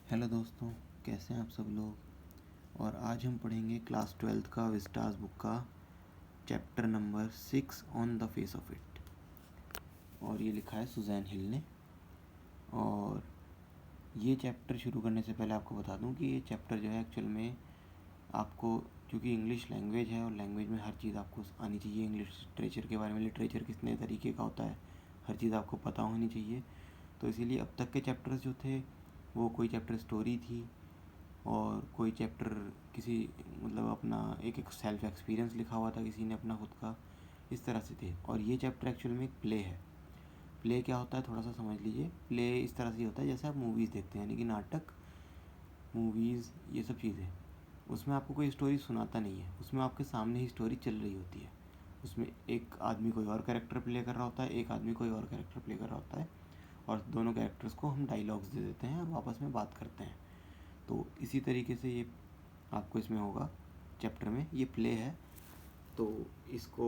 Hello दोस्तों, कैसे हैं आप सब लोग। और आज हम पढ़ेंगे क्लास 12th का विस्टास बुक का chapter number 6 on the face of it. और ये लिखा है सुजैन हिल ने। और ये चैप्टर शुरू करने से पहले आपको बता दूं कि ये चैप्टर जो है एक्चुअल में आपको, क्योंकि इंग्लिश लैंग्वेज है और लैंग्वेज में हर चीज़ आपको आनी चाहिए। इंग्लिश लिटरेचर के बारे में, लिटरेचर कितने तरीके का होता है, हर चीज़ आपको पता होनी चाहिए। तो इसीलिए अब तक के चैप्टर्स जो थे वो कोई चैप्टर स्टोरी थी और कोई चैप्टर किसी मतलब अपना एक सेल्फ एक्सपीरियंस लिखा हुआ था किसी ने अपना खुद का, इस तरह से थे। और ये चैप्टर एक्चुअल में एक प्ले है। प्ले क्या होता है थोड़ा सा समझ लीजिए। प्ले इस तरह से होता है जैसे आप मूवीज़ देखते हैं, यानी कि नाटक, मूवीज़, ये सब चीज़ें। उसमें आपको कोई स्टोरी सुनाता नहीं है, उसमें आपके सामने ही स्टोरी चल रही होती है। उसमें एक आदमी कोई और कैरेक्टर प्ले कर रहा होता है, एक आदमी कोई और कैरेक्टर प्ले कर रहा होता है, और दोनों कैरेक्टर्स को हम डायलॉग्स दे देते हैं और आपस में बात करते हैं। तो इसी तरीके से ये आपको इसमें होगा चैप्टर में। ये प्ले है, तो इसको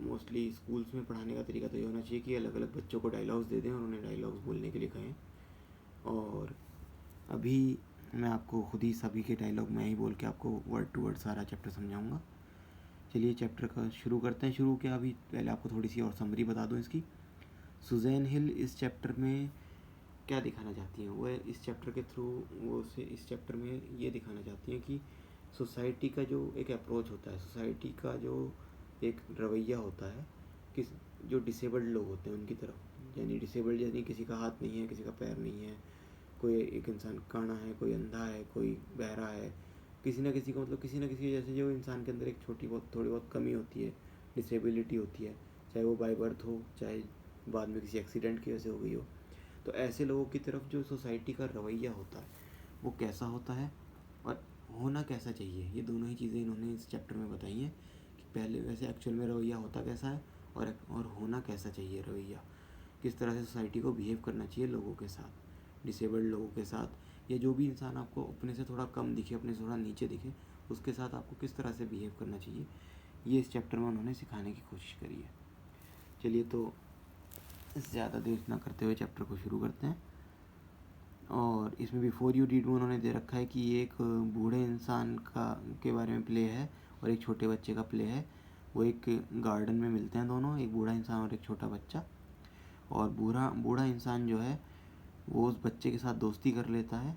मोस्टली स्कूल्स में पढ़ाने का तरीका तो ये होना चाहिए कि अलग अलग बच्चों को डायलॉग्स दे दें और उन्हें डायलॉग्स बोलने के लिए कहें। और अभी मैं आपको खुद ही सभी के डायलॉग मैं ही बोल के आपको वर्ड टू वर्ड सारा चैप्टर समझाऊंगा। चलिए चैप्टर का शुरू करते हैं। शुरू क्या, अभी पहले आपको थोड़ी सी और समरी बता दूं इसकी। सुजैन हिल इस चैप्टर में क्या दिखाना चाहती हैं, वो इस चैप्टर के थ्रू वो से इस चैप्टर में ये दिखाना चाहती हैं कि सोसाइटी का जो एक अप्रोच होता है, सोसाइटी का जो एक रवैया होता है किस जो डिसेबल्ड लोग होते हैं उनकी तरफ। यानी डिसेबल्ड यानी किसी का हाथ नहीं है, किसी का पैर नहीं है, कोई एक इंसान काना है, कोई अंधा है, कोई बहरा है, किसी ना किसी को मतलब किसी ना किसी जैसे जो इंसान के अंदर एक छोटी बहुत थोड़ी बहुत कमी होती है, डिसेबिलिटी होती है, चाहे वो बाय बर्थ हो, चाहे बाद में किसी एक्सीडेंट की वजह से हो गई हो। तो ऐसे लोगों की तरफ जो सोसाइटी का रवैया होता है वो कैसा होता है और होना कैसा चाहिए, ये दोनों ही चीज़ें इन्होंने इस चैप्टर में बताई हैं कि पहले वैसे एक्चुअल में रवैया होता कैसा है और होना कैसा चाहिए रवैया, किस तरह से सोसाइटी को बिहेव करना चाहिए लोगों के साथ, डिसेबल्ड लोगों के साथ, या जो भी इंसान आपको अपने से थोड़ा कम दिखे, अपने से थोड़ा नीचे दिखे, उसके साथ आपको किस तरह से बिहेव करना चाहिए, ये इस चैप्टर में उन्होंने सिखाने की कोशिश करी है। चलिए तो ज़्यादा देर ना करते हुए चैप्टर को शुरू करते हैं। और इसमें बिफोर यू रीड में उन्होंने दे रखा है कि ये एक बूढ़े इंसान का के बारे में प्ले है और एक छोटे बच्चे का प्ले है। वो एक गार्डन में मिलते हैं दोनों, एक बूढ़ा इंसान और एक छोटा बच्चा। और बूढ़ा इंसान जो है वो उस बच्चे के साथ दोस्ती कर लेता है,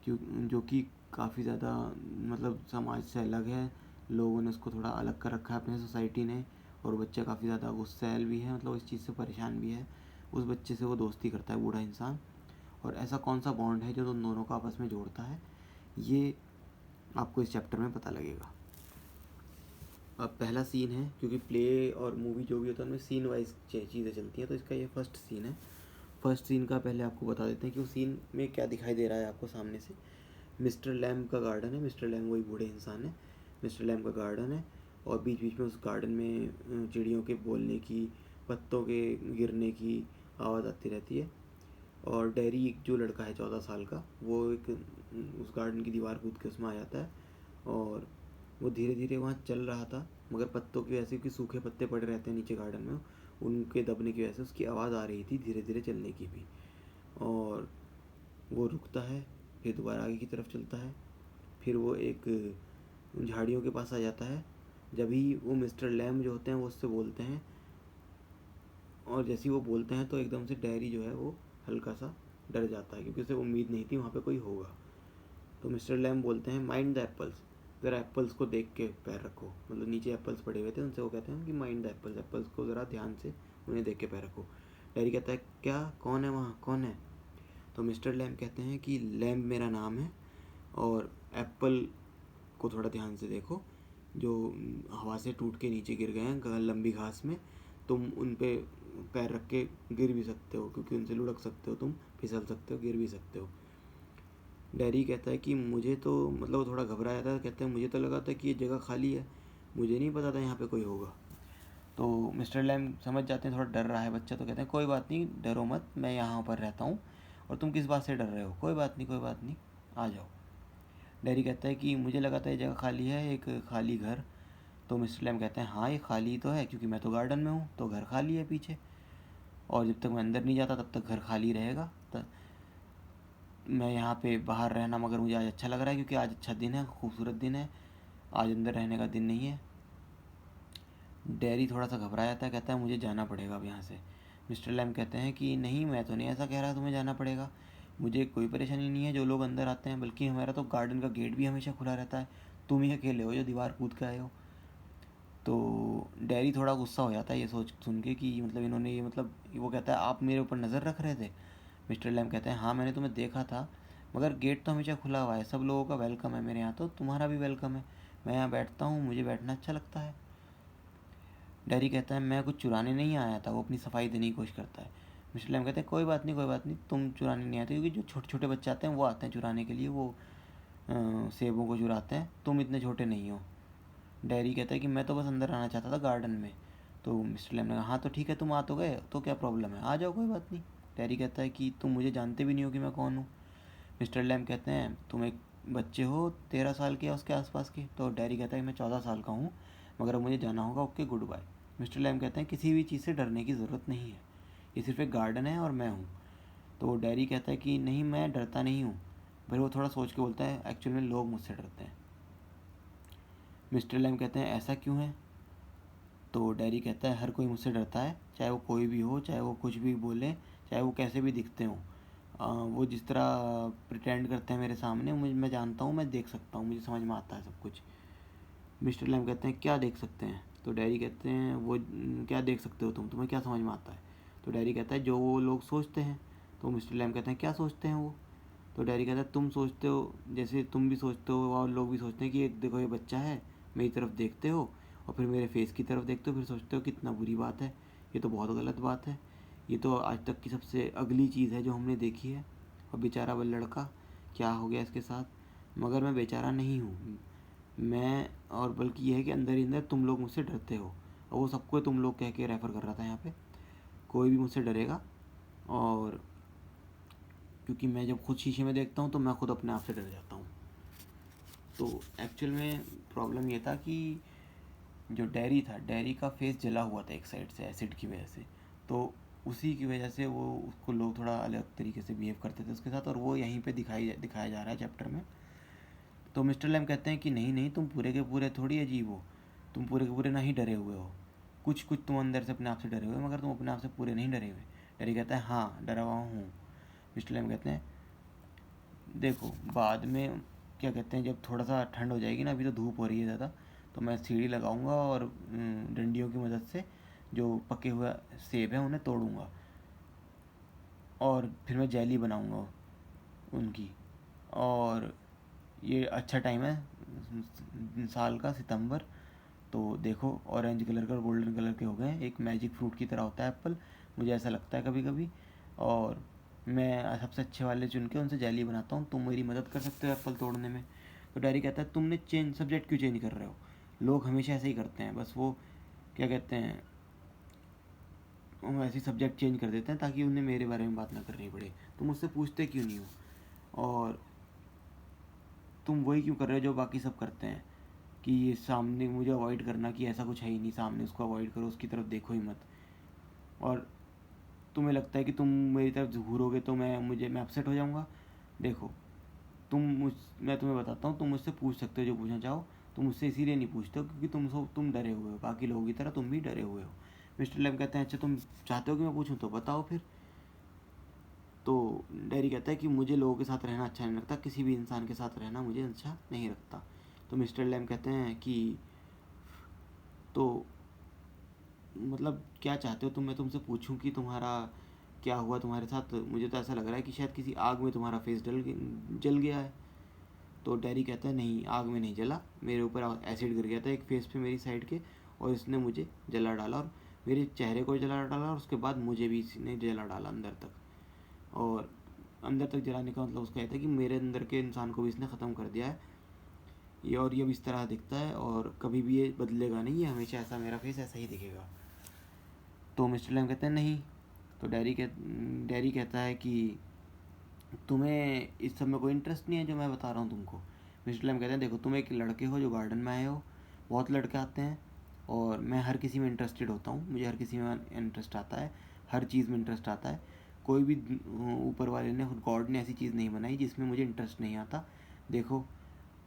क्यों जो कि काफ़ी ज़्यादा मतलब समाज से अलग है, लोगों ने उसको थोड़ा अलग कर रखा है अपने सोसाइटी ने। और बच्चा काफ़ी ज़्यादा गुस्सैल भी है, मतलब इस चीज़ से परेशान भी है। उस बच्चे से वो दोस्ती करता है बूढ़ा इंसान। और ऐसा कौन सा बॉन्ड है जो उन दोनों को आपस में जोड़ता है, ये आपको इस चैप्टर में पता लगेगा। अब पहला सीन है, क्योंकि प्ले और मूवी जो भी होता है उनमें सीन वाइज चीज़ें चलती हैं, तो इसका ये फर्स्ट सीन है। फर्स्ट सीन का पहले आपको बता देते हैं कि उस सीन में क्या दिखाई दे रहा है आपको सामने से। मिस्टर लैम्ब का गार्डन है, मिस्टर लैम्ब वही बूढ़े इंसान है, मिस्टर लैम्ब का गार्डन है। और बीच बीच में उस गार्डन में चिड़ियों के बोलने की, पत्तों के गिरने की आवाज़ आती रहती है। और डेरी एक जो लड़का है 14 साल का, वो एक उस गार्डन की दीवार कूद के उसमें आ जाता है। और वो धीरे धीरे वहाँ चल रहा था, मगर पत्तों की वजह से, क्योंकि सूखे पत्ते पड़े रहते हैं नीचे गार्डन में, उनके दबने की वजह से उसकी आवाज़ आ रही थी धीरे धीरे चलने की भी। और वो रुकता है, फिर दोबारा आगे की तरफ चलता है, फिर वो एक झाड़ियों के पास आ जाता है। जब ही वो मिस्टर लैम जो होते हैं वो उससे बोलते हैं, और जैसे ही वो बोलते हैं तो एकदम से डैरी जो है वो हल्का सा डर जाता है, क्योंकि उसे उम्मीद नहीं थी वहाँ पे कोई होगा। तो मिस्टर लैम बोलते हैं माइंड द एप्पल्स, ज़रा एप्पल्स को देख के पैर रखो। मतलब नीचे एप्पल्स पड़े हुए थे, उनसे वो कहते हैं कि माइंड द एप्पल्स, एप्पल्स को ज़रा ध्यान से उन्हें देख के पैर रखो। डैरी कहता है क्या, कौन है वहाँ, कौन है? तो मिस्टर लैम कहते हैं कि लैम मेरा नाम है, और एप्पल को थोड़ा ध्यान से देखो, जो हवा से टूट के नीचे गिर गए हैं लंबी घास में, तुम उन पे पैर रख के गिर भी सकते हो, क्योंकि उनसे लुढ़क सकते हो, तुम फिसल सकते हो, गिर भी सकते हो। डैरी कहता है कि मुझे तो मतलब थोड़ा घबराया था, कहते हैं मुझे तो लगा था कि ये जगह खाली है, मुझे नहीं पता था यहाँ पे कोई होगा। तो मिस्टर लैम समझ जाते हैं थोड़ा डर रहा है बच्चा, तो कहते हैं कोई बात नहीं, डरो मत, मैं यहाँ पर रहता हूँ। और तुम किस बात से डर रहे हो? कोई बात नहीं, कोई बात नहीं, आ जाओ। डैरी कहता है कि मुझे लगा था ये जगह खाली है, एक खाली घर। तो मिस्टर लैम कहते हैं हाँ ये खाली तो है, क्योंकि मैं तो गार्डन में हूँ, तो घर खाली है पीछे, और जब तक मैं अंदर नहीं जाता तब तक घर खाली रहेगा। मैं यहाँ पे बाहर रहना मगर मुझे आज अच्छा लग रहा है क्योंकि आज अच्छा दिन है, खूबसूरत दिन है, आज अंदर रहने का दिन नहीं है। डैरी थोड़ा सा घबरा जाता है, कहता है मुझे जाना पड़ेगा अब यहाँ से। मिस्टर लैम कहते हैं कि नहीं, मैं तो नहीं ऐसा कह रहा तुम्हें जाना पड़ेगा, मुझे कोई परेशानी नहीं है जो लोग अंदर आते हैं, बल्कि हमारा तो गार्डन का गेट भी हमेशा खुला रहता है, तुम ही अकेले हो जो दीवार कूद के आए हो। तो डैरी थोड़ा गुस्सा हो जाता है ये सोच सुन के कि मतलब इन्होंने ये मतलब वो कहता है आप मेरे ऊपर नज़र रख रहे थे। मिस्टर लैम कहते हैं हाँ मैंने तुम्हें देखा था, मगर गेट तो हमेशा खुला हुआ है, सब लोगों का वेलकम है मेरे यहाँ, तो तुम्हारा भी वेलकम है, मैं यहाँ बैठता हूँ, मुझे बैठना अच्छा लगता है। डैरी कहता है मैं कुछ चुराने नहीं आया था, वो अपनी सफाई देने की कोशिश करता है। मिस्टर लैम कहते हैं कोई बात नहीं कोई बात नहीं, तुम चुराने नहीं आते, क्योंकि जो छोटे छोटे बच्चे आते हैं वो आते हैं चुराने के लिए, वो सेबों को चुराते हैं, तुम इतने छोटे नहीं हो। डैरी कहता है कि मैं तो बस अंदर आना चाहता था गार्डन में। तो मिस्टर लैम ने कहा हाँ तो ठीक है, तुम आ तो गए तो क्या प्रॉब्लम है, आ जाओ कोई बात नहीं। डैरी कहता है कि तुम मुझे जानते भी नहीं हो कि मैं कौन हूँ। मिस्टर लैम कहते हैं तुम एक बच्चे हो 13 साल के या उसके आसपास के। तो डैरी कहता है कि मैं 14 साल का हूँ, मगर अब मुझे जाना होगा, okay good bye. Mister Lam कहते हैं किसी भी चीज़ से डरने की ज़रूरत नहीं है, ये सिर्फ एक गार्डन है और मैं हूँ। तो डैरी कहता है कि नहीं मैं डरता नहीं हूँ। फिर वो थोड़ा सोच के बोलता है एक्चुअल में लोग मुझसे डरते हैं। मिस्टर लैम कहते हैं ऐसा क्यों है। तो डैरी कहता है हर कोई मुझसे डरता है, चाहे वो कोई भी हो, चाहे वो कुछ भी बोले, चाहे वो कैसे भी दिखते हों। वो जिस तरह प्रिटेंड करते हैं मेरे सामने, मुझे मैं जानता हूँ, मैं देख सकता हूँ, मुझे समझ में आता है सब कुछ। मिस्टर लैम कहते हैं क्या देख सकते हैं। तो डैरी कहते हैं वो क्या देख सकते हो तुम, तुम्हें क्या समझ में आता है। तो डैरी कहता है जो वो लोग सोचते हैं। तो मिस्टर लैम कहते हैं क्या सोचते हैं वो। तो डैरी कहता है तुम सोचते हो जैसे तुम भी सोचते हो और लोग भी सोचते हैं कि एक देखो ये बच्चा है, मेरी तरफ देखते हो और फिर मेरे फेस की तरफ देखते हो, फिर सोचते हो कितना बुरी बात है, ये तो बहुत गलत बात है, ये तो आज तक की सबसे अगली चीज़ है जो हमने देखी है, और बेचारा वो लड़का क्या हो गया इसके साथ। मगर मैं बेचारा नहीं हूँ, मैं और बल्कि ये है कि अंदर ही अंदर तुम लोग मुझसे डरते हो। और वो सबको तुम लोग कह के रेफ़र कर रहा था यहाँ पे, कोई भी मुझसे डरेगा। और क्योंकि मैं जब खुद शीशे में देखता हूँ तो मैं खुद अपने आप से डर जाता हूँ। तो एक्चुअल में प्रॉब्लम ये था कि जो डैरी था, डैरी का फेस जला हुआ था एक साइड से एसिड की वजह से, तो उसी की वजह से वो उसको लोग थोड़ा अलग तरीके से बिहेव करते थे उसके साथ, और वो यहीं पे दिखाया जा रहा है चैप्टर में। तो मिस्टर लैम कहते हैं कि नहीं नहीं, तुम पूरे के पूरे थोड़ी अजीब हो, तुम पूरे के पूरे ना ही डरे हुए हो, कुछ कुछ तुम अंदर से अपने आप से डरे हुए हो, मगर तुम अपने आप से पूरे नहीं डरे हुए। डैरी कहता है हाँ डरा हुआ हूँ। मिस्टर लैम कहते हैं देखो बाद में क्या कहते हैं, जब थोड़ा सा ठंड हो जाएगी ना, अभी तो धूप हो रही है ज़्यादा, तो मैं सीढ़ी लगाऊंगा और डंडियों की मदद से जो पके हुए सेब हैं उन्हें तोड़ूंगा, और फिर मैं जेली बनाऊंगा उनकी। और ये अच्छा टाइम है साल का, सितंबर, तो देखो ऑरेंज कलर का और गोल्डन कलर के हो गए, एक मैजिक फ्रूट की तरह होता है एप्पल, मुझे ऐसा लगता है कभी कभी। और मैं सबसे अच्छे वाले चुन के उनसे जेली बनाता हूँ, तुम मेरी मदद कर सकते हो एप्पल तोड़ने में। तो डैरी कहता है तुमने चेंज सब्जेक्ट क्यों चेंज कर रहे हो, लोग हमेशा ऐसे ही करते हैं, बस वो क्या कहते हैं वो ऐसे सब्जेक्ट चेंज कर देते हैं ताकि उन्हें मेरे बारे में बात ना करनी पड़े, तुम मुझसे पूछते क्यों नहीं हो, और तुम वही क्यों कर रहे हो जो बाकी सब करते हैं, कि ये सामने मुझे अवॉइड करना, कि ऐसा कुछ है ही नहीं सामने, उसको अवॉइड करो, उसकी तरफ देखो ही मत। और तुम्हें लगता है कि तुम मेरी तरफ घूरोगे तो मैं अपसेट हो जाऊँगा। देखो मैं तुम्हें बताता हूँ, तुम मुझसे पूछ सकते हो जो पूछना चाहो, तुम मुझसे इसीलिए नहीं पूछते हो क्योंकि तुम डरे हुए हो, बाकी लोगों की तरह तुम भी डरे हुए हो। मिस्टर लैम कहते हैं अच्छा तुम चाहते हो कि मैं पूछूं तो बताओ फिर। तो डैरी कहता है कि मुझे लोगों के साथ रहना अच्छा नहीं लगता, किसी भी इंसान के साथ रहना मुझे अच्छा नहीं लगता। तो मिस्टर लैम कहते हैं कि तो मतलब क्या चाहते हो तुम, मैं तुमसे पूछूं कि तुम्हारा क्या हुआ तुम्हारे साथ, मुझे तो ऐसा लग रहा है कि शायद किसी आग में तुम्हारा फेस जल गया है। तो डैरी कहता है नहीं आग में नहीं जला, मेरे ऊपर एसिड गिर गया था एक फेस पे मेरी साइड के, और इसने मुझे जला डाला, और मेरे चेहरे को जला डाला, और उसके बाद मुझे भी इसने जला डाला अंदर तक। और अंदर तक जलाने का मतलब उसका ये था कि मेरे अंदर के इंसान को भी इसने ख़त्म कर दिया है ये, और ये अब इस तरह दिखता है और कभी भी ये बदलेगा नहीं, ये हमेशा ऐसा मेरा फेस ऐसा ही दिखेगा। तो मिस्टर लैम कहते हैं नहीं। तो डैरी कहता है कि तुम्हें इस सब में कोई इंटरेस्ट नहीं है जो मैं बता रहा हूँ तुमको। मिस्टर लैम कहते हैं देखो तुम एक लड़के हो जो गार्डन में आए हो, बहुत लड़के आते हैं, और मैं हर किसी में इंटरेस्टेड होता हूँ, मुझे हर किसी में इंटरेस्ट आता है, हर चीज़ में इंटरेस्ट आता है, कोई भी ऊपर वाले ने, गॉड ने ऐसी चीज़ नहीं बनाई जिसमें मुझे इंटरेस्ट नहीं आता। देखो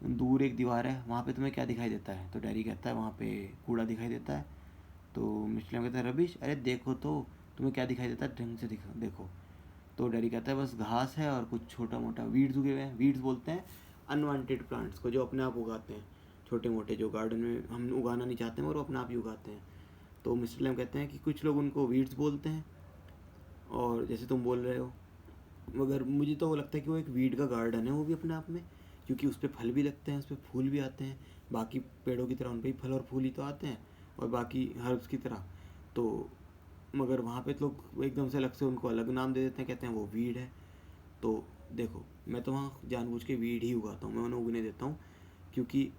दूर एक दीवार है, वहाँ पे तुम्हें क्या दिखाई देता है? तो डैडी कहता है वहाँ पे कूड़ा दिखाई देता है। तो मिस्टर कहता है रबिश अरे देखो तो, तुम्हें क्या दिखाई देता है, ढंग से देखो। तो डैडी कहता है बस घास है और कुछ छोटा मोटा वीड्स उगे हुए हैं। वीड्स बोलते हैं अनवांटेड प्लांट्स को, जो अपने आप उगाते हैं, छोटे मोटे, जो गार्डन में हम उगाना नहीं चाहते हैं और वो अपने आप ही उगाते हैं। तो मिस्टर लैम कहते हैं कि कुछ लोग उनको वीड्स बोलते हैं, और जैसे तुम बोल रहे हो, मगर मुझे तो वो लगता है कि वो एक वीड का गार्डन है वो भी अपने आप में, क्योंकि उस पर फल भी लगते हैं, उस पर फूल भी आते हैं। बाकी पेड़ों की तरह उन पर भी फल और फूल ही तो आते हैं, और बाकी हर्ब्स की तरह। तो मगर वहाँ पे लोग एकदम से अलग से उनको अलग नाम दे देते हैं, कहते हैं वो वीड है। तो देखो मैं तो वहाँ जानबूझ के वीड ही उगाता हूँ, मैं उन्हें उगने देता हूँ, क्योंकि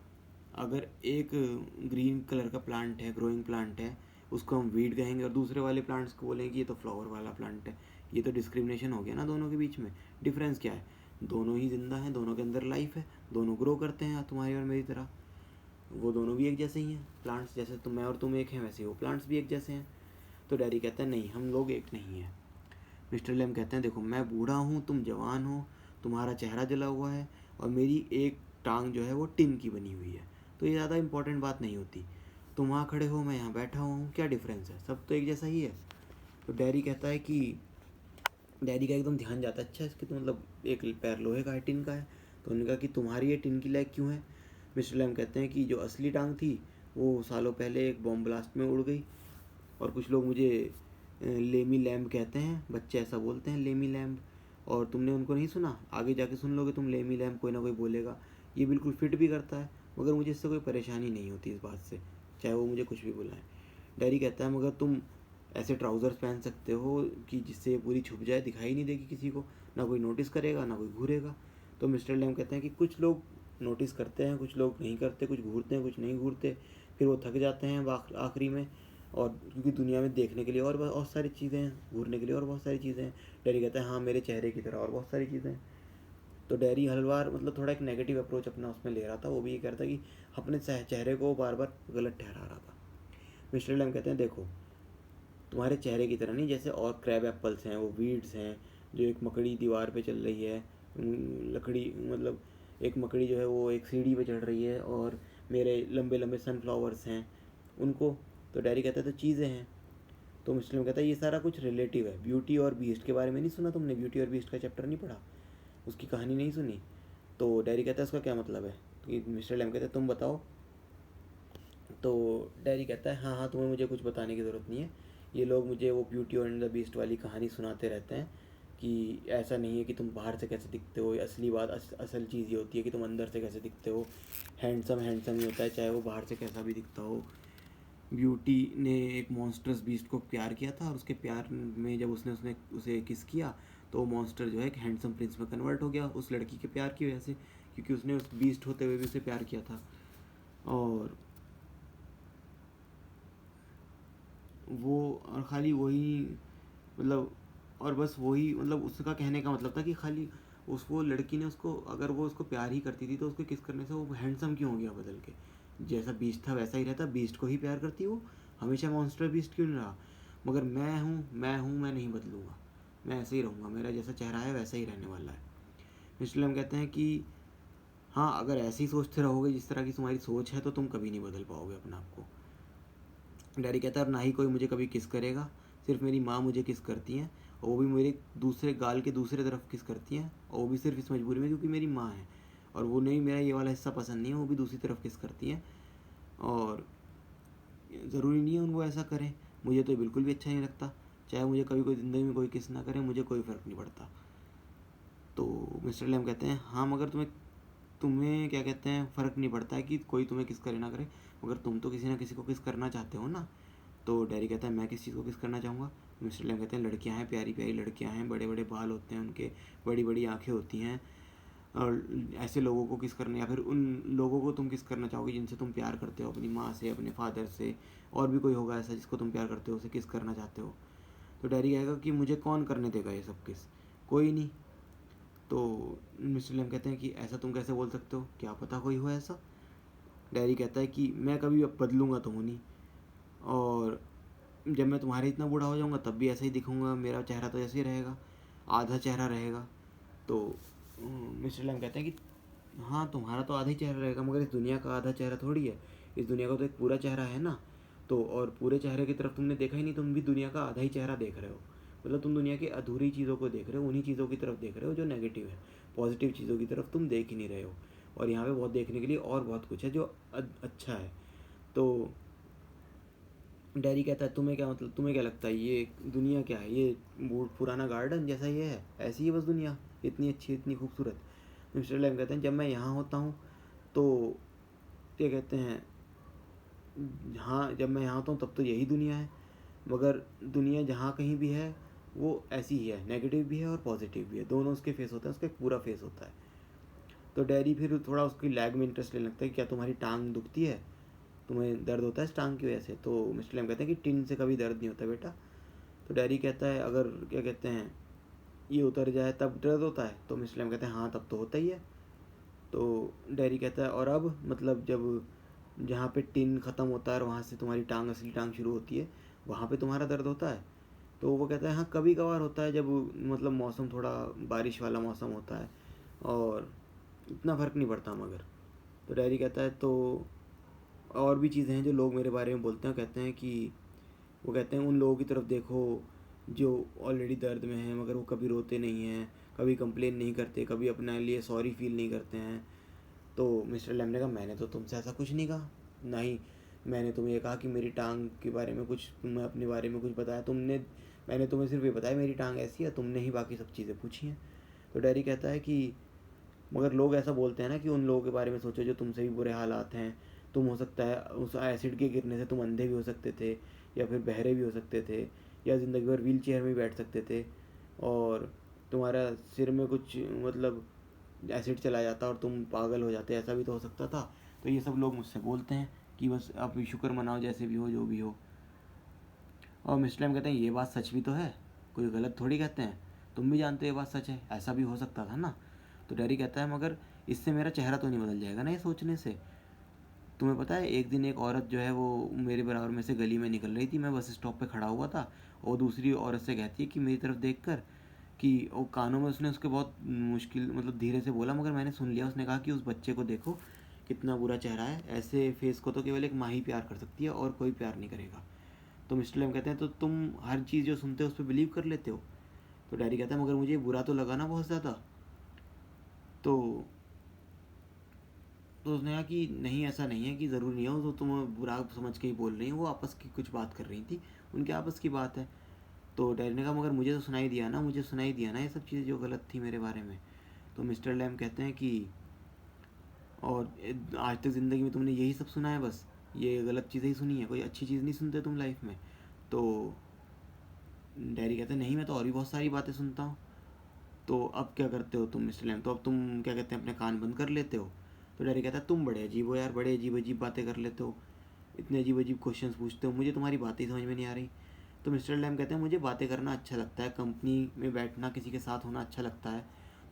अगर एक ग्रीन कलर का प्लांट है, ग्रोइंग प्लांट है, उसको हम वीड कहेंगे और दूसरे वाले प्लांट्स को बोलेंगे कि ये तो फ्लावर वाला प्लांट है, ये तो डिस्क्रिमिनेशन हो गया ना दोनों के बीच में। डिफरेंस क्या है? दोनों ही जिंदा हैं, दोनों के अंदर लाइफ है, दोनों ग्रो करते हैं तुम्हारी और मेरी तरह। वो दोनों भी एक जैसे ही हैं प्लांट्स, जैसे तुम, मैं और तुम एक हैं, वैसे वो प्लांट्स भी एक जैसे हैं। तो डैडी कहता है नहीं, हम लोग एक नहीं हैं। मिस्टर लेम कहते हैं देखो मैं बूढ़ा हूँ, तुम जवान हो, तुम्हारा चेहरा जला हुआ है, और मेरी एक टांग जो है वो टिन की बनी हुई है, तो ये ज़्यादा इंपॉर्टेंट बात नहीं होती। तुम वहाँ खड़े हो, मैं यहाँ बैठा हूँ, क्या डिफरेंस है? सब तो एक जैसा ही है। तो डैडी कहता है कि, डैडी का एकदम ध्यान जाता है, अच्छा इसके तो मतलब एक पैर लोहे का है, टिन का है। तो उन्होंने कहा कि तुम्हारी ये टिन की लाइक क्यों है? मिस्टर लैम कहते हैं कि जो असली टांग थी वो सालों पहले एक बॉम्ब ब्लास्ट में उड़ गई, और कुछ लोग मुझे लेमी लैम्ब कहते हैं, बच्चे ऐसा बोलते हैं लेमी लैम्ब। और तुमने उनको नहीं सुना, आगे जाके सुन लोगे तुम, लेमी लैम्ब कोई ना कोई बोलेगा। ये बिल्कुल फिट भी करता है, मगर मुझे इससे कोई परेशानी नहीं होती इस बात से, चाहे वो मुझे कुछ भी बुलाएं। डैडी कहता है मगर तुम ऐसे ट्राउज़र्स पहन सकते हो कि जिससे पूरी छुप जाए, दिखाई नहीं देगी किसी को, ना कोई नोटिस करेगा ना कोई घूरेगा। तो मिस्टर लैम्ब कहते हैं कि कुछ लोग नोटिस करते हैं, कुछ लोग नहीं करते, कुछ घूरते हैं कुछ नहीं घूरते, फिर वो थक जाते हैं आखिरी में। और क्योंकि दुनिया में देखने के लिए और बहुत सारी चीज़ें हैं, घूरने के लिए और बहुत सारी चीज़ें हैं। डैडी कहता है हाँ मेरे चेहरे की तरह और बहुत सारी चीज़ें हैं। तो डैडी हर बार मतलब थोड़ा एक नेगेटिव अप्रोच अपना उसमें ले रहा था, वो भी ये कह रहा था कि अपने चेहरे को बार बार गलत ठहरा रहा था। मिस्टर लैम कहते हैं देखो तुम्हारे चेहरे की तरह नहीं, जैसे और क्रैब एप्पल्स हैं, वो वीड्स हैं, जो एक मकड़ी दीवार पे चल रही है, लकड़ी मतलब एक मकड़ी जो है वो एक सीढ़ी पे चढ़ रही है, और मेरे लंबे लंबे सनफ्लावर्स हैं उनको। तो डैडी कहता है तो चीज़ें हैं। तो मिस्टर कहता है ये सारा कुछ रिलेटिव है। ब्यूटी और बीस्ट के बारे में नहीं सुना तुमने? ब्यूटी और बीस्ट का चैप्टर नहीं पढ़ा? उसकी कहानी नहीं सुनी? तो डैडी कहता है उसका क्या मतलब है? तो मिस्टर लैम कहता है तुम बताओ। तो डैडी कहता है हाँ हाँ, तुम्हें मुझे कुछ बताने की ज़रूरत नहीं है, ये लोग मुझे वो ब्यूटी और द बीस्ट वाली कहानी सुनाते रहते हैं कि ऐसा नहीं है कि तुम बाहर से कैसे दिखते हो, असली बात असल चीज़ ये होती है कि तुम अंदर से कैसे दिखते हो। हैंडसम हैंडसम ही होता है, चाहे वो बाहर से कैसा भी दिखता हो। ब्यूटी ने एक मॉन्स्टर्स बीस्ट को प्यार किया था, और उसके प्यार में जब उसने उसने उसे किस किया तो वो मॉन्स्टर जो है एक हैंडसम प्रिंस में कन्वर्ट हो गया उस लड़की के प्यार की वजह से, क्योंकि उसने उस बीस्ट होते हुए भी उसे प्यार किया था। और वो और खाली वही मतलब, और बस वही मतलब उसका कहने का मतलब था कि खाली उस वो लड़की ने उसको, अगर वो उसको प्यार ही करती थी तो उसको किस करने से वो हैंडसम क्यों हो गया बदल के? जैसा बीस्ट था वैसा ही रहता, बीस्ट को ही प्यार करती वो, हमेशा मॉन्स्टर बीस्ट क्यों नहीं रहा? मगर मैं नहीं बदलूँगा, मैं ऐसे ही रहूँगा, मेरा जैसा चेहरा है वैसा ही रहने वाला है। मिस्टर लैम कहते हैं कि हाँ अगर ऐसे ही सोचते रहोगे जिस तरह की तुम्हारी सोच है तो तुम कभी नहीं बदल पाओगे अपने आप को। डैडी कहता है और ना ही कोई मुझे कभी किस करेगा, सिर्फ मेरी माँ मुझे किस करती हैं, और वो भी मेरे दूसरे गाल के दूसरे तरफ किस करती हैं, और वो भी सिर्फ इस मजबूरी में क्योंकि मेरी माँ है, और वो नहीं, मेरा ये वाला हिस्सा पसंद नहीं है, वो भी दूसरी तरफ किस करती हैं। और ज़रूरी नहीं है उनको ऐसा करें, मुझे तो बिल्कुल भी अच्छा नहीं लगता, चाहे मुझे कभी कोई ज़िंदगी में कोई किस ना करे, मुझे कोई फ़र्क नहीं पड़ता। तो मिस्टर लैम कहते हैं हाँ मगर तुम्हें तुम्हें क्या कहते हैं फ़र्क नहीं पड़ता है कि कोई तुम्हें किस करे ना करे, मगर तुम तो किसी ना किसी को किस करना चाहते हो ना। तो डैडी कहता है मैं किस चीज़ को किस करना चाहूँगा? मिस्टर लैम कहते हैं लड़कियाँ हैं, प्यारी प्यारी लड़कियाँ हैं, बड़े बड़े बाल होते हैं उनके, बड़ी बड़ी आँखें होती हैं, और ऐसे लोगों को किस करना, या फिर उन लोगों को तुम किस करना चाहोगे जिनसे तुम प्यार करते हो, अपनी माँ से, अपने फादर से, और भी कोई होगा ऐसा जिसको तुम प्यार करते हो, उसे किस करना चाहते हो? तो डैडी कहेगा कि मुझे कौन करने देगा ये सब किस, कोई नहीं। तो मिस्टर लैम कहते हैं कि ऐसा तुम कैसे बोल सकते हो, क्या पता कोई हो ऐसा। डैडी कहता है कि मैं कभी बदलूँगा तो हूँ नहीं, और जब मैं तुम्हारे इतना बूढ़ा हो जाऊँगा तब भी ऐसा ही दिखूँगा, मेरा चेहरा तो ऐसे ही रहेगा। आधा चेहरा रहेगा। तो मिस्टर लैम कहते हैं कि हाँ तुम्हारा तो आधा ही चेहरा रहेगा, मगर इस दुनिया का आधा चेहरा थोड़ी है, इस दुनिया का तो एक पूरा चेहरा है ना। तो और पूरे चेहरे की तरफ तुमने देखा ही नहीं, तुम भी दुनिया का आधा ही चेहरा देख रहे हो। मतलब तुम दुनिया की अधूरी चीज़ों को देख रहे हो, उन्हीं चीज़ों की तरफ देख रहे हो जो नेगेटिव है। पॉजिटिव चीज़ों की तरफ तुम देख ही नहीं रहे हो। और यहाँ पे बहुत देखने के लिए और बहुत कुछ है जो अच्छा है। तो डैरी कहता है तुम्हें क्या मतलब, तुम्हें क्या लगता है ये दुनिया क्या है, ये पुराना गार्डन जैसा ये है, ऐसी ही बस दुनिया, इतनी अच्छी इतनी खूबसूरत। मिस्टर लैम कहते हैं जब मैं यहाँ होता हूँ तो क्या कहते हैं, हाँ जब मैं यहाँ होता हूँ तब तो यही दुनिया है, मगर दुनिया जहाँ कहीं भी है वो ऐसी ही है, नेगेटिव भी है और पॉजिटिव भी है, दोनों उसके फेस होते हैं, उसका एक पूरा फेस होता है। तो डैडी फिर थोड़ा उसकी लैग में इंटरेस्ट लेने लगता है, क्या तुम्हारी टांग दुखती है, तुम्हें दर्द होता है इस टांग की वजह से। तो मिस्टर लैम कहते हैं कि टिन से कभी दर्द नहीं होता बेटा। तो डैडी कहता है अगर क्या कहते हैं ये उतर जाए तब दर्द होता है। तो मिस्टर लैम कहते हैं हाँ तब तो होता ही है। तो डैडी कहता है और अब मतलब जब जहाँ पे टिन ख़त्म होता है और वहाँ से तुम्हारी टांग असली टांग शुरू होती है, वहाँ पे तुम्हारा दर्द होता है। तो वो कहता है हाँ कभी कभार होता है, जब मतलब मौसम थोड़ा बारिश वाला मौसम होता है और इतना फ़र्क नहीं पड़ता मगर। तो डैडी कहता है तो और भी चीज़ें हैं जो लोग मेरे बारे में बोलते हैं, कहते हैं कि वो कहते हैं उन लोगों की तरफ देखो जो ऑलरेडी दर्द में हैं मगर वो कभी रोते नहीं हैं, कभी कंप्लेन नहीं करते, कभी अपने लिए सॉरी फील नहीं करते हैं। तो मिस्टर लैम ने कहा मैंने तो तुमसे ऐसा कुछ नहीं कहा, ना ही मैंने तुम्हें ये कहा कि मेरी टांग के बारे में कुछ, तुम्हें अपने बारे में कुछ बताया तुमने, मैंने तुम्हें सिर्फ ये बताया मेरी टांग ऐसी है, तुमने ही बाकी सब चीज़ें पूछी हैं। तो डैडी कहता है कि मगर लोग ऐसा बोलते हैं ना कि उन लोगों के बारे में सोचो जो तुमसे भी बुरे हालात हैं, तुम हो सकता है उस एसिड के गिरने से तुम अंधे भी हो सकते थे, या फिर बहरे भी हो सकते थे, या ज़िंदगी भर व्हील चेयर में भी बैठ सकते थे, और तुम्हारा सिर में कुछ मतलब एसिड चला जाता और तुम पागल हो जाते, ऐसा भी तो हो सकता था। तो ये सब लोग मुझसे बोलते हैं कि बस आप शुक्र मनाओ जैसे भी हो जो भी हो। और मिस्टर लैम कहते हैं ये बात सच भी तो है, कोई गलत थोड़ी कहते हैं, तुम भी जानते हो ये बात सच है, ऐसा भी हो सकता था ना। तो डैडी कहता है मगर इससे मेरा चेहरा तो नहीं बदल जाएगा ना ये सोचने से। तुम्हें पता है एक दिन एक औरत जो है वो मेरे बराबर में से गली में निकल रही थी, मैं बस स्टॉप पे खड़ा हुआ था, और दूसरी औरत से कहती है कि मेरी तरफ देख कर कि वो कानों में उसने उसके बहुत मुश्किल मतलब धीरे से बोला मगर मैंने सुन लिया, उसने कहा कि उस बच्चे को देखो कितना बुरा चेहरा है, ऐसे फेस को तो केवल एक माँ ही प्यार कर सकती है और कोई प्यार नहीं करेगा। तो मिस्टर लेम कहते हैं तो तुम हर चीज़ जो सुनते हो उस पर बिलीव कर लेते हो। तो डैडी कहता है मगर मुझे बुरा तो लगा ना बहुत ज़्यादा। तो उसने कहा कि नहीं ऐसा नहीं है कि ज़रूरी नहीं हो तो तुम बुरा समझ के ही बोल रही हो, वो आपस की कुछ बात कर रही थी, उनके आपस की बात है। तो डैडी ने कहा मगर मुझे तो सुनाई दिया ना, मुझे सुनाई दिया ना ये सब चीज़ें जो गलत थी मेरे बारे में। तो मिस्टर लैम कहते हैं कि और आज तक ज़िंदगी में तुमने यही सब सुना है, बस ये गलत चीज़ें ही सुनी है, कोई अच्छी चीज़ नहीं सुनते तुम लाइफ में। तो डैडी कहते हैं नहीं मैं तो और भी बहुत सारी बातें सुनता हूँ। तो अब क्या करते हो तुम मिस्टर लैम, तो अब तुम क्या कहते हैं अपने कान बंद कर लेते हो। तो डैडी कहता है तुम बड़े अजीब हो यार, बड़े अजीब अजीब बातें कर लेते हो, इतने अजीब अजीब क्वेश्चंस पूछते हो, मुझे तुम्हारी बातें ही समझ में नहीं आ रही। तो मिस्टर लैम कहते हैं मुझे बातें करना अच्छा लगता है, कंपनी में बैठना किसी के साथ होना अच्छा लगता है,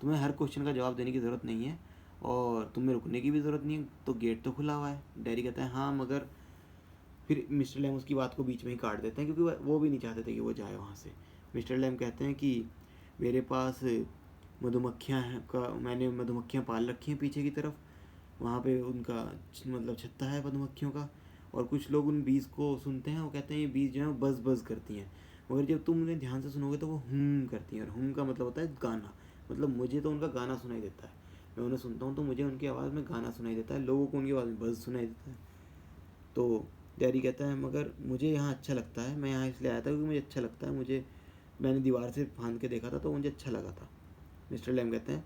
तुम्हें हर क्वेश्चन का जवाब देने की ज़रूरत नहीं है और तुम्हें रुकने की भी ज़रूरत नहीं है, तो गेट तो खुला हुआ है। डैडी कहता है हाँ मगर, फिर मिस्टर लैम उसकी बात को बीच में ही काट देते हैं क्योंकि वो भी नहीं चाहते थे कि वो जाए वहाँ से। मिस्टर लैम कहते हैं कि मेरे पास मधुमक्खियाँ हैं का, मैंने मधुमक्खियाँ पाल रखी हैं पीछे की तरफ, वहाँ पे उनका मतलब छत्ता है मधुमक्खियों का, और कुछ लोग उन बीज को सुनते हैं, वो कहते हैं ये बीज जो है बज़ बज़ करती हैं, मगर जब तुम उन्हें ध्यान से सुनोगे तो वो करती हैं, और का मतलब होता है गाना, मतलब मुझे तो उनका गाना सुनाई देता है, मैं उन्हें सुनता हूँ तो मुझे उनकी आवाज़ में गाना सुनाई देता है, लोगों को उनकी आवाज़ में बज़ सुनाई देता है। तो डैडी कहता है मगर मुझे यहाँ अच्छा लगता है, मैं यहाँ इसलिए आया था क्योंकि मुझे अच्छा लगता है, मुझे मैंने दीवार से फांद के देखा था तो मुझे अच्छा लगा था। मिस्टर लैम कहते हैं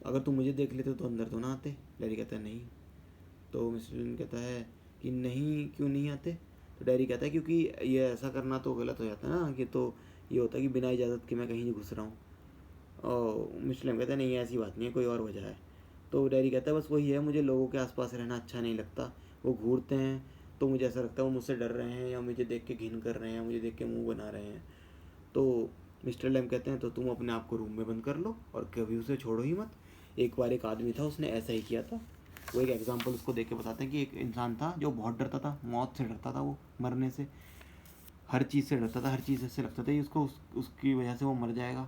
अगर तुम मुझे देख लेते तो अंदर तो ना आते। डैडी कहता है नहीं। तो मिस्टर लैम कहता है कि नहीं क्यों नहीं आते। तो डैडी कहता है क्योंकि ये ऐसा करना तो गलत हो जाता है ना, कि तो ये होता है कि बिना इजाज़त के मैं कहीं नहीं घुस रहा हूँ। और मिस्टर लैम कहता है नहीं ऐसी बात नहीं है, कोई और वजह है। तो डैडी कहता है बस वही है, मुझे लोगों के आसपास रहना अच्छा नहीं लगता, वो घूरते हैं तो मुझे ऐसा लगता है वो मुझसे डर रहे हैं या मुझे देख के घिन कर रहे हैं, मुझे देख के मुंह बना रहे हैं। तो मिस्टर लैम कहते हैं तो तुम अपने आप को रूम में बंद कर लो और कभी उसे छोड़ो ही मत। एक बार एक आदमी था उसने ऐसा ही किया था। वो एक एग्जांपल उसको देख के बताते हैं कि एक इंसान था जो बहुत डरता था, मौत से डरता था, वो मरने से, हर चीज़ से डरता था, हर चीज़ से लगता था कि उसको उसकी वजह से वो मर जाएगा।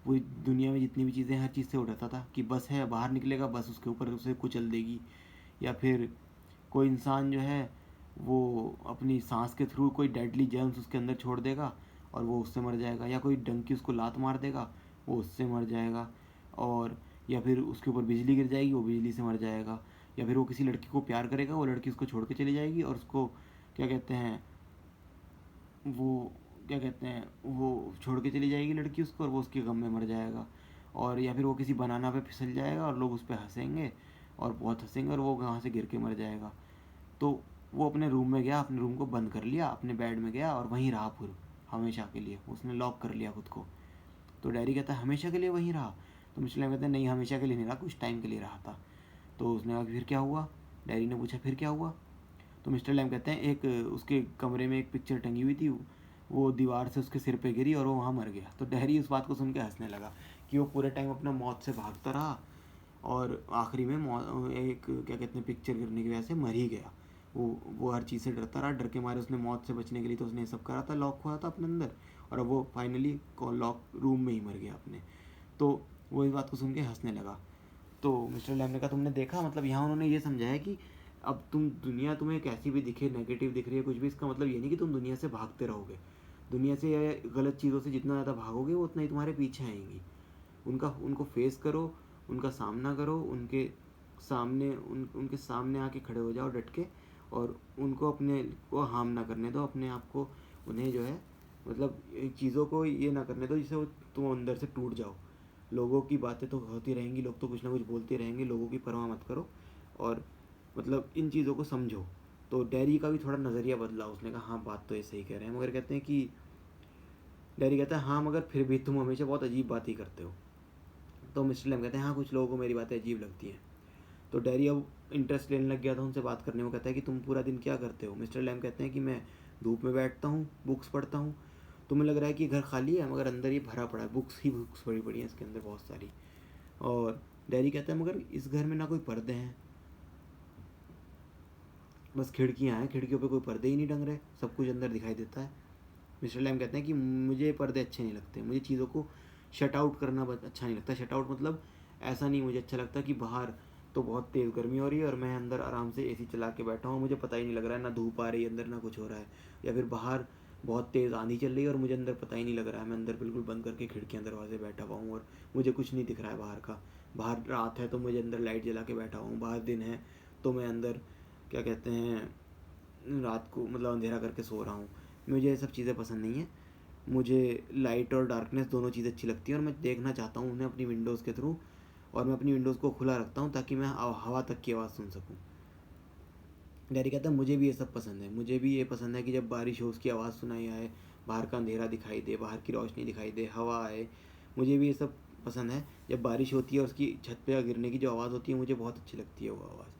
पूरी दुनिया में जितनी भी चीज़ें, हर चीज़ से वो डरता था कि बस है, बाहर निकलेगा बस उसके ऊपर उसे कुचल देगी, या फिर कोई इंसान जो है वो अपनी सांस के थ्रू कोई डेडली जर्म्स उसके अंदर छोड़ देगा और वो उससे मर जाएगा, या कोई डंकी उसको लात मार देगा वो उससे मर जाएगा, और या फिर उसके ऊपर बिजली गिर जाएगी वो बिजली से मर जाएगा, या फिर वो किसी लड़की को प्यार करेगा वो लड़की उसको छोड़ के चली जाएगी और उसको क्या कहते हैं वो वो छोड़ के चली जाएगी लड़की उसको, और वो उसके गम में मर जाएगा। और या फिर वो किसी बनाना पे फिसल जाएगा और लोग उस पर हंसेंगे और बहुत हंसेंगे और वो वहाँ से गिर के मर जाएगा। तो वो अपने रूम में गया, अपने रूम को बंद कर लिया, अपने बेड में गया और वहीं रहा फिर हमेशा के लिए, उसने लॉक कर लिया खुद को। तो डैडी कहता है हमेशा के लिए वहीं रहा? तो मिस्टर लैम कहते हैं नहीं, हमेशा के लिए नहीं रहा, कुछ टाइम के लिए रहा था। तो उसने कहा फिर क्या हुआ? डैडी ने पूछा फिर क्या हुआ? तो मिस्टर लैम कहते हैं एक उसके कमरे में एक पिक्चर टंगी हुई थी, वो दीवार से उसके सिर पे गिरी और वो वहाँ मर गया। तो डैडी उस बात को सुन के हंसने लगा कि वो पूरे टाइम अपना मौत से भागता रहा और आखिरी में एक क्या कहते हैं पिक्चर गिरने की वजह से मर ही गया। वो हर चीज़ से डरता रहा, डर के मारे उसने मौत से बचने के लिए तो उसने ये सब करा था, लॉक हुआ था अपने अंदर, और अब वो फाइनली लॉक रूम में ही मर गया अपने। तो वो इस बात को सुन के हंसने लगा। तो मिस्टर लैम ने कहा तुमने देखा, मतलब यहाँ उन्होंने ये समझाया कि अब तुम दुनिया तुम्हें कैसी भी दिखे, नेगेटिव दिख रही है कुछ भी, इसका मतलब ये नहीं कि तुम दुनिया से भागते रहोगे। दुनिया से या गलत चीज़ों से जितना ज़्यादा भागोगे वो उतना ही तुम्हारे पीछे आएंगी। उनको फेस करो, उनका सामना करो, उनके सामने आके खड़े हो जाओ डट के, और उनको अपने को हार्म ना करने दो, अपने आप को उन्हें जो है मतलब चीज़ों को ये ना करने दो जिससे वो तुम अंदर से टूट जाओ। लोगों की बातें तो होती रहेंगी, लोग तो कुछ ना कुछ बोलते रहेंगे, लोगों की परवाह मत करो और मतलब इन चीज़ों को समझो। तो डैरी का भी थोड़ा नज़रिया बदला, उसने कहा हाँ बात तो ये सही कह रहे हैं, मगर कहते हैं कि डैरी कहता है हाँ मगर फिर भी तुम हमेशा बहुत अजीब बात ही करते हो। तो मिस्टर लैम कहते हैं हाँ कुछ लोगों को मेरी बातें अजीब लगती हैं। तो डैरी अब इंटरेस्ट लेने लग गया था उनसे बात करने में, कहता है कि तुम पूरा दिन क्या करते हो? मिस्टर लैम कहते हैं कि मैं धूप में बैठता हूँ, बुक्स पढ़ता हूँ। तुम्हें लग रहा है कि घर खाली है मगर अंदर ये भरा पड़ा है, बुक्स ही बुक्स पड़ी पड़ी हैं इसके अंदर बहुत सारी। और डैरी कहता है मगर इस घर में ना कोई पर्दे हैं, बस खिड़कियाँ हैं, खिड़कियों पे कोई पर्दे ही नहीं डंग रहे, सब कुछ अंदर दिखाई देता है। मिस्टर लैम कहते हैं कि मुझे पर्दे अच्छे नहीं लगते, मुझे चीज़ों को शट आउट करना अच्छा नहीं लगता। शट आउट मतलब ऐसा नहीं मुझे अच्छा लगता कि बाहर तो बहुत तेज़ गर्मी हो रही है और मैं अंदर आराम से एसी चला के बैठा हूँ, मुझे पता ही नहीं लग रहा है, ना धूप आ रही है अंदर ना कुछ हो रहा है, या फिर बाहर बहुत तेज़ आंधी चल रही है और मुझे अंदर पता ही नहीं लग रहा है, मैं अंदर बिल्कुल बंद करके खिड़कियाँ दरवाजे बैठा हुआ हूँ और मुझे कुछ नहीं दिख रहा है बाहर का। बाहर रात है तो मुझे अंदर लाइट जला के बैठा हूँ, बाहर दिन है तो मैं अंदर क्या कहते हैं रात को मतलब अंधेरा करके सो रहा हूँ। मुझे ये सब चीज़ें पसंद नहीं है, मुझे लाइट और डार्कनेस दोनों चीज़ें अच्छी लगती हैं और मैं देखना चाहता हूँ उन्हें अपनी विंडोज़ के थ्रू, और मैं अपनी विंडोज़ को खुला रखता हूँ ताकि मैं हवा तक की आवाज़ सुन सकूँ। डैडी कहता है मुझे भी ये सब पसंद है, मुझे भी ये पसंद है कि जब बारिश हो उसकी आवाज़ सुनाई आए, बाहर का अंधेरा दिखाई दे, बाहर की रोशनी दिखाई दे, हवा आए, मुझे भी ये सब पसंद है। जब बारिश होती है और उसकी छत पे गिरने की जो आवाज़ होती है मुझे बहुत अच्छी लगती है वो आवाज़।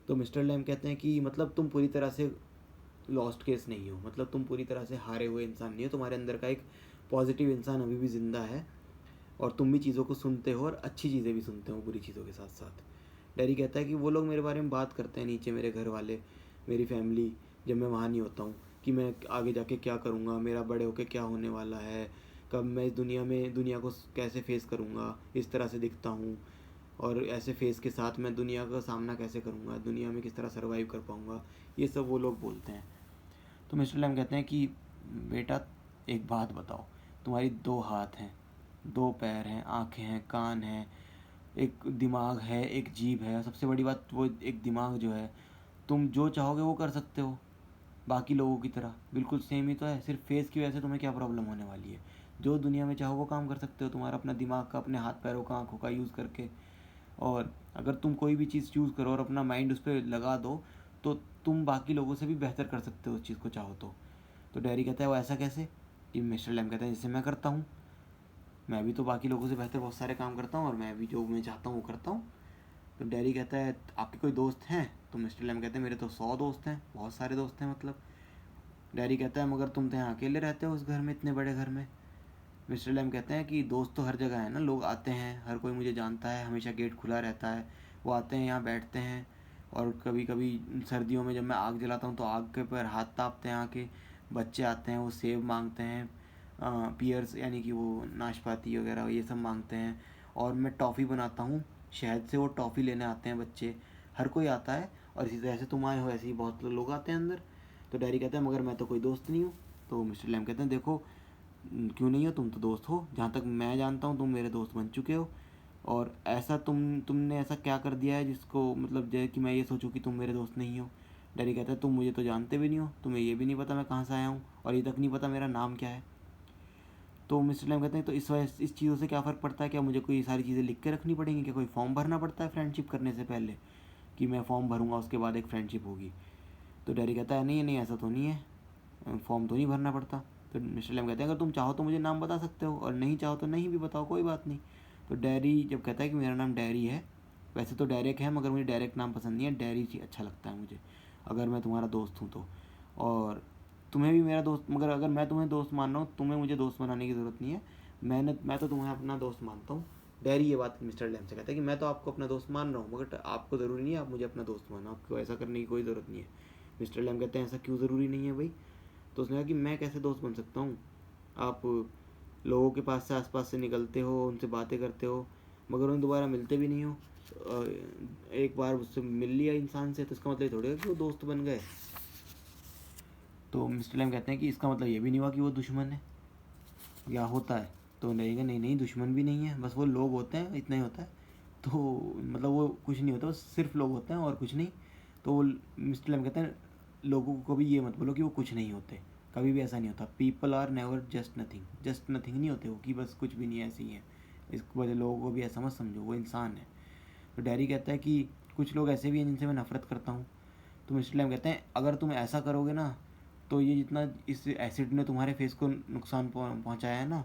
तो मिस्टर लैम कहते हैं कि मतलब तुम पूरी तरह से लॉस्ट केस नहीं हो, मतलब तुम पूरी तरह से हारे हुए इंसान नहीं हो, तुम्हारे अंदर का एक पॉजिटिव इंसान अभी भी ज़िंदा है और तुम भी चीज़ों को सुनते हो और अच्छी चीज़ें भी सुनते हो बुरी चीज़ों के साथ साथ। डैडी कहता है कि वो लोग मेरे बारे में बात करते हैं नीचे, मेरे घर वाले, मेरी फैमिली, जब मैं वहाँ नहीं होता हूँ, कि मैं आगे जाके क्या करूँगा, मेरा बड़े होके क्या होने वाला है, कब मैं इस दुनिया को कैसे फेस करूँगा, इस तरह से दिखता हूँ और ऐसे फेस के साथ मैं दुनिया का सामना कैसे करूँगा, दुनिया में किस तरह सर्वाइव कर पाऊँगा, ये सब वो लोग बोलते हैं। तो मिस्टर लैम कहते हैं कि बेटा एक बात बताओ, तुम्हारी दो हाथ हैं, दो पैर हैं, आँखें हैं, कान हैं, एक दिमाग है, एक जीभ है, सबसे बड़ी बात वो एक दिमाग जो है, तुम जो चाहोगे वो कर सकते हो बाकी लोगों की तरह, बिल्कुल सेम ही तो है। सिर्फ फेस की वजह से तुम्हें क्या प्रॉब्लम होने वाली है? जो दुनिया में चाहो वो काम कर सकते हो, तुम्हारा अपना दिमाग का, अपने हाथ पैरों का, आँखों का यूज़ करके। और अगर तुम कोई भी चीज़ चूज़ करो और अपना माइंड उस पर लगा दो तो तुम बाकी लोगों से भी बेहतर कर सकते हो उस चीज़ को चाहो तो डैरी कहता है वो ऐसा कैसे? कि मिस्टर लैम कहता है जैसे मैं करता हूँ, मैं भी तो बाकी लोगों से बेहतर बहुत सारे काम करता हूँ और मैं भी जो मैं चाहता हूँ वो करता हूँ। तो डैरी कहता है आपके कोई दोस्त हैं? तो मिस्टर लैम कहते हैं मेरे तो 100 दोस्त हैं, बहुत सारे दोस्त हैं मतलब। डैरी कहता है मगर तुम तो यहाँ अकेले रहते हो उस घर में, इतने बड़े घर में। मिस्टर लैम कहते हैं कि दोस्त तो हर जगह है ना, लोग आते हैं, हर कोई मुझे जानता है, हमेशा गेट खुला रहता है, वो आते हैं यहाँ बैठते हैं, और कभी कभी सर्दियों में जब मैं आग जलाता हूँ तो आग के पर हाथ तापते हैं, आके बच्चे आते हैं वो सेब मांगते हैं, पियर्स यानी कि वो नाशपाती वगैरह ये सब मांगते हैं। और मैं टॉफ़ी बनाता हूँ शहद से, वो टॉफ़ी लेने आते हैं बच्चे, हर कोई आता है। और इसी तरह से तुम आए हो ऐसे ही बहुत लोग आते हैं अंदर। तो डैडी कहते हैं मगर मैं तो कोई दोस्त नहीं हूँ। तो मिस्टर लैम कहते हैं देखो क्यों नहीं हो, तुम तो दोस्त हो, जहाँ तक मैं जानता हूँ तुम मेरे दोस्त बन चुके हो। और ऐसा तुमने ऐसा क्या कर दिया है जिसको मतलब जो कि मैं ये सोचूं कि तुम मेरे दोस्त नहीं हो। डैडी कहता है तुम मुझे तो जानते भी नहीं हो, तुम्हें ये भी नहीं पता मैं कहाँ से आया हूँ, और ये तक नहीं पता मेरा नाम क्या है। तो मिस्टर लैम कहते हैं तो इस चीज़ों से क्या फ़र्क पड़ता है, क्या मुझे कोई सारी चीज़ें लिख के रखनी पड़ेंगी, क्या कोई फॉर्म भरना पड़ता है फ्रेंडशिप करने से पहले कि मैं फ़ॉर्म भरूँगा उसके बाद एक फ्रेंडशिप होगी। तो डैडी कहता है नहीं नहीं ऐसा तो नहीं है, फॉर्म तो नहीं भरना पड़ता। तो मिस्टर लैम कहते हैं अगर तुम चाहो तो मुझे नाम बता सकते हो, और नहीं चाहो तो नहीं भी बताओ, कोई बात नहीं। तो डैडी जब कहता है कि मेरा नाम डैरी है, वैसे तो डायरेक्ट है मगर मुझे डायरेक्ट नाम पसंद नहीं है, डैरी अच्छा लगता है मुझे अगर मैं तुम्हारा दोस्त हूँ तो। और तुम्हें भी मेरा दोस्त, मगर अगर मैं तुम्हें दोस्त मान रहा हूँ, तुम्हें मुझे दोस्त बनाने की ज़रूरत नहीं है, मैं तो तुम्हें अपना दोस्त मानता हूँ। डैरी ये बात मिस्टर लैम से कहता है कि मैं तो आपको अपना दोस्त मान रहा हूँ, मगर आपको ज़रूरी नहीं है आप मुझे अपना दोस्त मानो, आपको ऐसा करने की कोई ज़रूरत नहीं है। मिस्टर लैम कहते हैं ऐसा क्यों ज़रूरी नहीं है भाई। तो उसने कहा कि मैं कैसे दोस्त बन सकता हूँ, आप लोगों के पास से आसपास से निकलते हो, उनसे बातें करते हो, मगर उन्हें दोबारा मिलते भी नहीं हो। एक बार उससे मिल लिया इंसान से तो इसका मतलब थोड़ी है कि वो दोस्त बन गए। तो मिस्टर लैम कहते हैं कि इसका मतलब ये भी नहीं हुआ कि वो दुश्मन है या होता है। तो नहीं नहीं नहीं दुश्मन भी नहीं है, बस वो लोग होते हैं, इतना ही होता है। तो मतलब वो कुछ नहीं होता, बस सिर्फ लोग होते हैं और कुछ नहीं। तो मिस्टर लैम कहते हैं लोगों को भी ये मत बोलो कि वो कुछ नहीं होते, कभी भी ऐसा नहीं होता। People are never just nothing नहीं होते वो कि बस कुछ भी नहीं, ऐसे ही है। इस वजह लोगों को भी ऐसा मत समझो, वो इंसान है। तो डैरी कहता है कि कुछ लोग ऐसे भी हैं जिनसे मैं नफ़रत करता हूँ। तो मिस्टर लैम कहते हैं अगर तुम ऐसा करोगे ना तो ये जितना इस एसिड ने तुम्हारे फेस को नुकसान पहुँचाया है ना,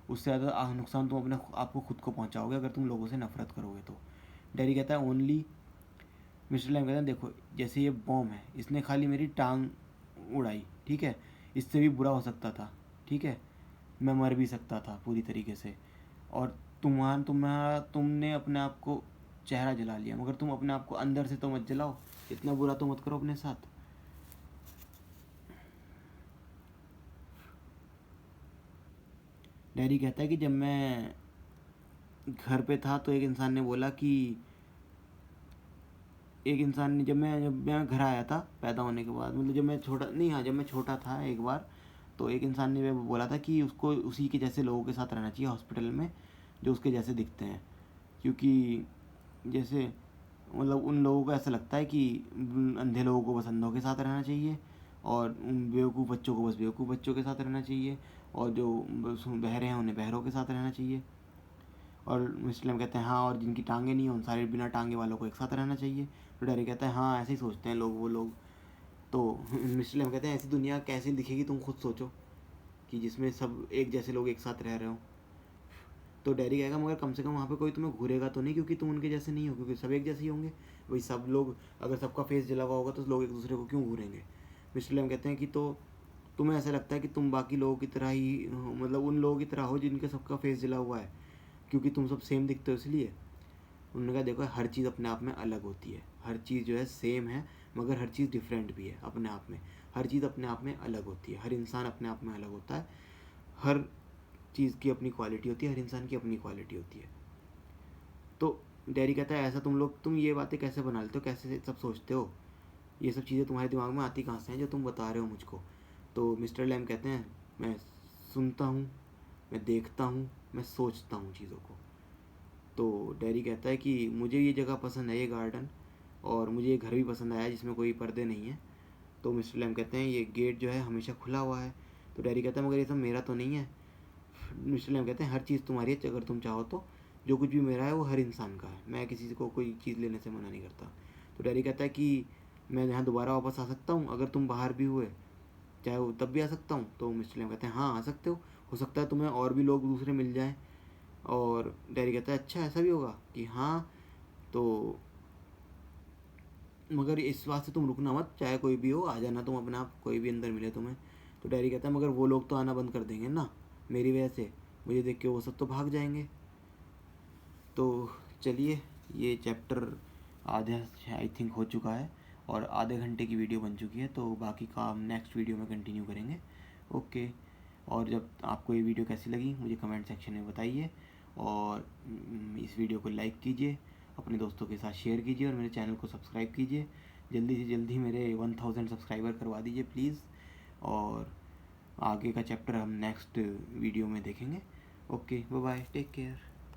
उससे ज़्यादा नुकसान तुम अपने आपको खुद को पहुँचाओगे अगर तुम लोगों से नफ़रत करोगे तो। डैरी कहता है ओनली, मिस्टर लैम कहते हैं देखो जैसे ये बॉम्ब है, इसने खाली मेरी टांग उड़ाई, ठीक है, इससे भी बुरा हो सकता था, ठीक है, मैं मर भी सकता था पूरी तरीके से। और तुमने अपने आप को चेहरा जला लिया, मगर तुम अपने आप को अंदर से तो मत जलाओ, इतना बुरा तो मत करो अपने साथ। डैडी कहता है कि जब मैं घर पे था तो जब मैं घर आया था पैदा होने के बाद, मतलब जब मैं छोटा था एक बार, तो एक इंसान ने बोला था कि उसको उसी के जैसे लोगों के साथ रहना चाहिए हॉस्पिटल में जो उसके जैसे दिखते हैं, क्योंकि जैसे मतलब उन लोगों को ऐसा लगता है कि अंधे लोगों को बस अंधों के साथ रहना चाहिए, और उन बेवकूफ़ बच्चों को बस बेवकूफ़ बच्चों के साथ रहना चाहिए, और जो बहरे हैं उन्हें बहरों के साथ रहना चाहिए। और मुस्लिम कहते हैं हाँ, और जिनकी टांगें नहीं हैं उन सारे बिना टांगे वालों को एक साथ रहना चाहिए। तो डैडी कहता है हाँ ऐसे ही सोचते हैं लोग वो लोग। तो मुस्लिम कहते हैं ऐसी दुनिया कैसे दिखेगी तुम खुद सोचो, कि जिसमें सब एक जैसे लोग एक साथ रह रहे हो। तो डैडी कहेगा मगर कम से कम वहाँ पे कोई तुम्हें घूरेगा तो नहीं, क्योंकि तुम उनके जैसे नहीं हो, क्योंकि सब एक जैसे ही होंगे। वही सब लोग अगर सबका फेस जला हुआ होगा तो लोग एक दूसरे को क्यों घूरेंगे। मिस्टर लैम कहते हैं कि तो तुम्हें ऐसा लगता है कि तुम बाकी लोगों की तरह ही मतलब उन लोगों की तरह हो जिनके सबका फेस जला हुआ है, क्योंकि तुम सब सेम दिखते हो इसलिए। उन्होंने कहा देखो हर चीज़ अपने आप में अलग होती है, हर चीज़ जो है सेम है मगर हर चीज़ डिफरेंट भी है अपने आप में। हर चीज़ अपने आप में अलग होती है, हर इंसान अपने आप में अलग होता है, हर चीज़ की अपनी क्वालिटी होती है, हर इंसान की अपनी क्वालिटी होती है। तो डैडी कहता है ऐसा तुम ये बातें कैसे बना लेते हो, कैसे सब सोचते हो, ये सब चीज़ें तुम्हारे दिमाग में आती कहाँ से हैं जो तुम बता रहे हो मुझको। तो मिस्टर लैम कहते हैं मैं सुनता हूँ, मैं देखता हूँ, मैं सोचता हूँ चीज़ों को। तो डैडी कहता है कि मुझे ये जगह पसंद है, ये गार्डन, और मुझे ये घर भी पसंद आया जिसमें कोई पर्दे नहीं है। तो मिस्टर लैम कहते हैं ये गेट जो है हमेशा खुला हुआ है। तो डैडी कहता है मगर ये सब मेरा तो नहीं है। मिस्टर लैम कहते हैं हर चीज़ तुम्हारी है अगर तुम चाहो तो, जो कुछ भी मेरा है वो हर इंसान का है, मैं किसी को कोई चीज़ लेने से मना नहीं करता। तो डैडी कहता है कि मैं यहाँ दोबारा वापस आ सकता हूँ अगर तुम बाहर भी हुए, चाहे वो तब भी आ सकता हूँ। तो मिस्टर लैम कहते हैं हाँ आ सकते हो सकता है तुम्हें और भी लोग दूसरे मिल जाएँ। और डैडी कहता है अच्छा ऐसा भी होगा कि हाँ, तो मगर इस बात से तुम रुकना मत, चाहे कोई भी हो आ जाना तुम अपने आप, कोई भी अंदर मिले तुम्हें। तो डैडी कहता है मगर वो लोग तो आना बंद कर देंगे ना मेरी वजह से, मुझे देख के वो सब तो भाग जाएंगे। तो चलिए ये चैप्टर आधे आई थिंक हो चुका है और आधे घंटे की वीडियो बन चुकी है, तो बाकी का हम नेक्स्ट वीडियो में कंटिन्यू करेंगे। ओके, और जब आपको ये वीडियो कैसी लगी मुझे कमेंट सेक्शन में बताइए, और इस वीडियो को लाइक कीजिए, अपने दोस्तों के साथ शेयर कीजिए और मेरे चैनल को सब्सक्राइब कीजिए। जल्दी से जल्दी मेरे 1000 सब्सक्राइबर करवा दीजिए प्लीज़। और आगे का चैप्टर हम नेक्स्ट वीडियो में देखेंगे। Okay, bye bye, take care.